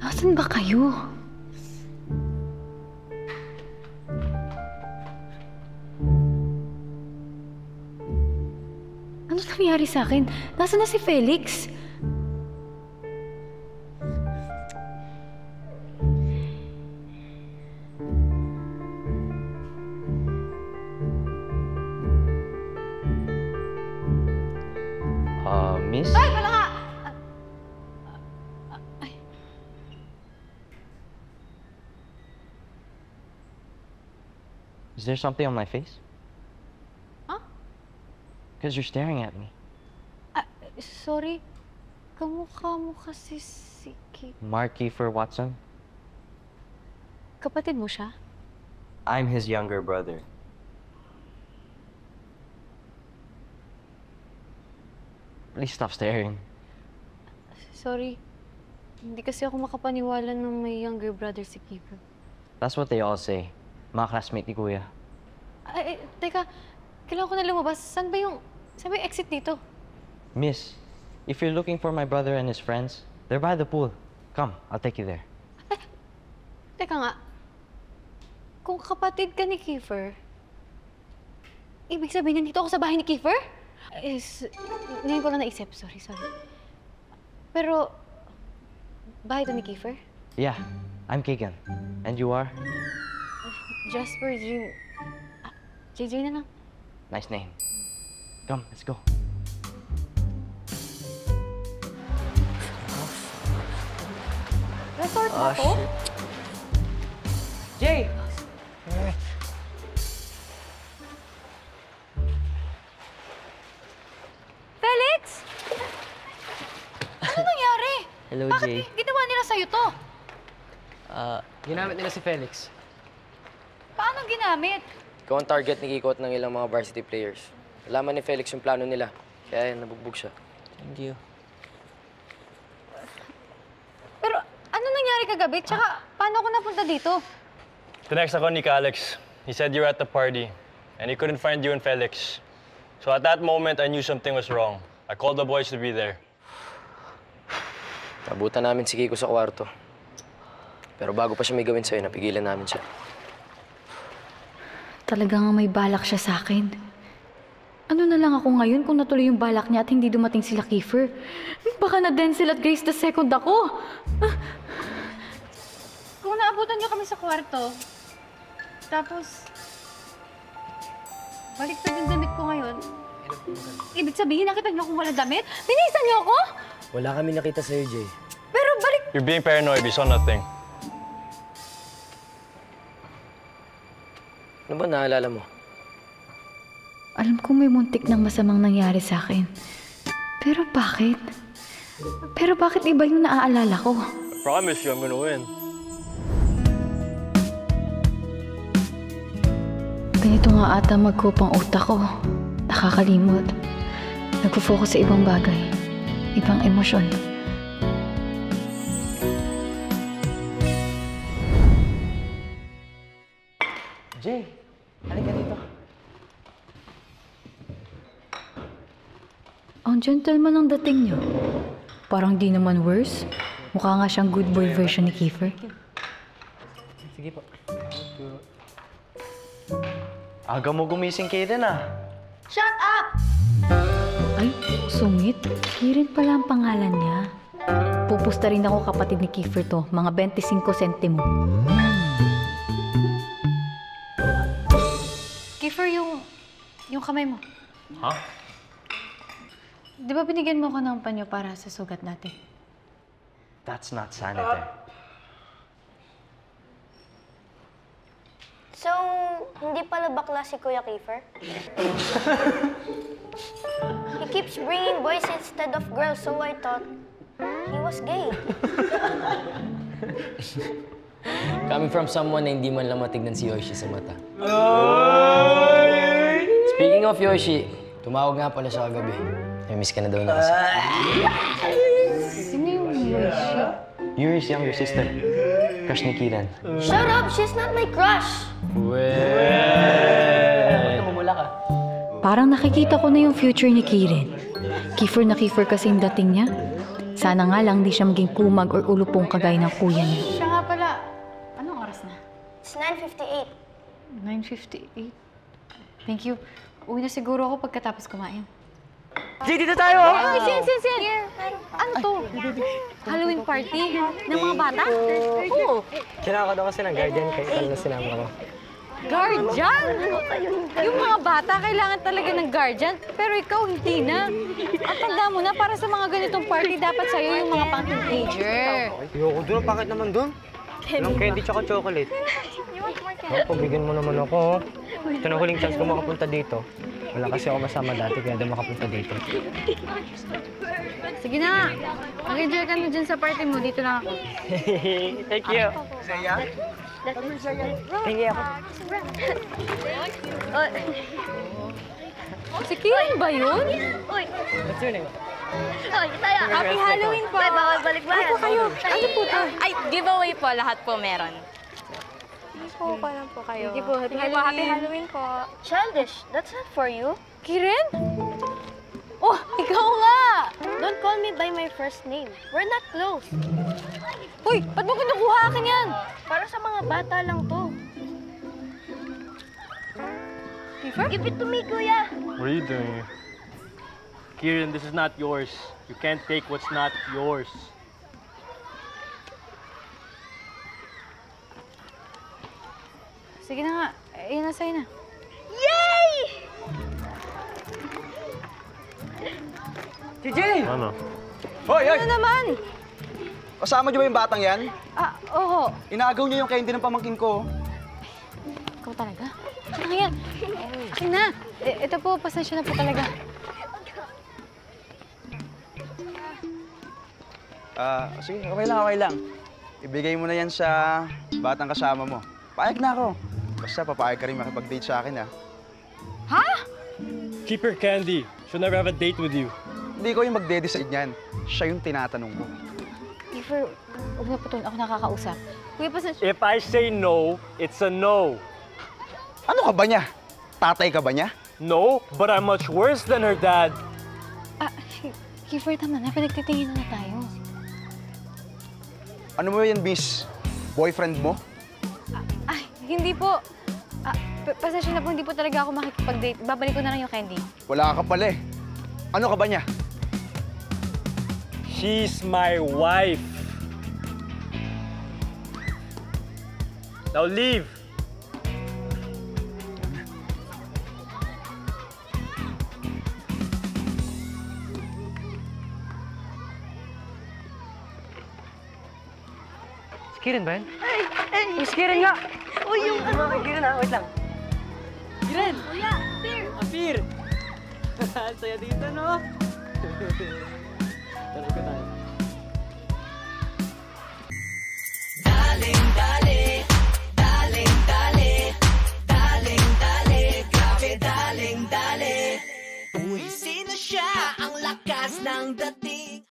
Nasaan ba kayo? Ano nangyari sa akin? Nasaan na si Felix? Miss? Ay, wala nga! Ay. Is there something on my face? Huh? Because you're staring at me. Sorry. Kamukha mo kasi si Mark Kiefer Watson? Kapatid mo siya? I'm his younger brother. Please stop staring. Sorry. Hindi kasi ako makapaniwala na may younger brother si Kiefer. That's what they all say. Mga classmate ni Kuya. Ay, teka. Kailangan ko na lumabas. Saan ba yung exit dito? Miss, if you're looking for my brother and his friends, they're by the pool. Come, I'll take you there. Teka nga. Kung kapatid ka ni Kiefer, ibig sabihin nandito ako sa bahay ni Kiefer? Ngayon ko lang naisip. Sorry. Pero, bahay ito ni Kiefer? Yeah, I'm Keegan. And you are? Jasper Jean. JJ na lang. Nice name. Come, let's go. Resort ba to? Jay! Felix! Ano nangyari? Hello, Jay. Bakit ginawa nila sa'yo to? Ginamit nila si Felix. Paano ginamit? Ikaw ang target ni Kiko at ng ilang mga varsity players. Alaman ni Felix yung plano nila, kaya nabugbog siya. Thank you. Pero ano nangyari kagabi? Tsaka paano ako napunta dito? Tinext ako ni Alex. He said you were at the party, and he couldn't find you and Felix. So at that moment, I knew something was wrong. I called the boys to be there. Nabutan namin si Kiko sa kwarto. Pero bago pa siya may gawin sa'yo, napigilan namin siya. Talagang may balak siya sa akin. Ano na lang ako ngayon kung natuloy yung balak niya at hindi dumating sila Kiefer? Baka na Denzel at Grace II ako. Kung naabutan niyo kami sa kwarto, tapos baliktad yung damit ko ngayon, ibig sabihin nakita niyo akong wala damit? Binisan niyo ako? Wala kami nakita sa'yo, Jay. Pero balik... You're being paranoid. We saw nothing. Ano ba naalala mo? Alam ko may muntik ng masamang nangyari sa akin. Pero bakit? Pero bakit iba yung naaalala ko? I promise you I'm gonna win. Ganito nga ata magkupang utak ko. Nakakalimot. Nagpo-focus sa ibang bagay. Ibang emosyon. Jay, halika dito. Ang gentleman ang dating niyo. Parang di naman worse. Mukha nga siyang good boy version ni Kiefer. Sige po. Aga mo gumising kayo din, ah. Shut up! Ay, sungit. Kirin pala ang pangalan niya. Pupusta rin ako kapatid ni Kiefer to. Mga 25 sentimo. Kiefer, yung kamay mo. Huh? Di ba binigyan mo ko ng panyo para sa sugat natin? That's not sanitary. So, hindi pala bakla si Kuya Kiefer? He keeps bringing boys instead of girls, so I thought he was gay. Coming from someone na hindi man lang matignan si Yoshi sa mata. Speaking of Yoshi, tumawag nga pala siya kagabi. Miss ka na daw na kasi. Sino yung Yoshi? Yuri's younger sister. Crush ni Kiran. Shut up! She's not my crush! Namumula ka. Parang nakikita ko na yung future ni Kirin. Kiefer na Kiefer kasi yung dating niya. Sana nga lang di siya maging kumag or ulupong kagaya ng kuya niya. Siya nga pala. Anong oras na? It's 9:58. 9:58. Thank you. Uwi na siguro ako pagkatapos kumain. Jay, dito tayo! Ay, Sin! Ano to? Halloween party? Ng mga bata? Oo. Kailangan ko daw kasi ng guardian kaya na sinama ko. Guardian? Yung mga bata, kailangan talaga ng guardian. Pero ikaw, hindi na. Ang tanda mo na, para sa mga ganitong party, dapat sa'yo yung mga pang-teenager. Ayoko doon. Bakit naman doon? Walang candy tsaka chocolate. Pabigyan mo naman ako. Ito na huling chance ko makapunta dito. Wala kasi ako masama dati kaya doon makapunta dito. Sige na. Mag-enjoy ka na dyan sa party mo. Dito lang ako. Thank you. Thank you ako. Si Kiran ba yun? What's your name? Happy Halloween po! Ay, bawal balik ba? Ano kayo? Ano po to? Ay, giveaway po. Lahat po meron. Po, pa lang po kayo. Sige po, happy Sige po, happy Halloween po. Childish, that's not for you. Kiran? Oh, ikaw nga! Don't call me by my first name. We're not close. Uy, ba't mo kinukuha akin yan? Para sa mga bata lang to. Give it to me, kuya. What are you doing? Kieran, this is not yours. You can't take what's not yours. Sige na nga. Ayan na sa'yo na. Yay! Ano? Hoy, hoy! Ano naman? Kasama niyo ba yung batang yan? Ah, oo. Inagaw niyo yung candy ng pamangkin ko. Ikaw talaga? Akin na yan. Akin na. Ito po, pasensya na po talaga. Sige, okay lang. Ibigay mo na yan sa batang kasama mo. Paayag na ako. Basta papayag ka rin makipag-date sa akin, ha? Keep your candy. She'll never have a date with you. Hindi ko yung magde-decide niyan. Siya yung tinatanong ko. Kiefer, huwag na po ito. Ako nakakausap. Kuya, pasensya. If I say no, it's a no. Ano ka ba niya? Tatay ka ba niya? No, but I'm much worse than her dad. Ah, Kiefer, tama na. Pinagtitingin na tayo. Ano mo yan, Miss? Boyfriend mo? Ay, hindi po. Pasensya na po, hindi po talaga ako makikipag-date. Babalik ko na lang yung candy. Wala ka pala eh. Ano ka ba niya? She's my wife. Now leave. Si Kiran ba yan? Ay! Si Kiran nga! Uy, yung ano? Kiran ha, wait lang. Kiran! Kuya, Apir! Apir! Ang saya dito, no? Tara ko tayo. Daling, dali! Daling, dali! Daling, dali! Grabe, daling, dali! Uy, sino siya? Ang lakas ng dating!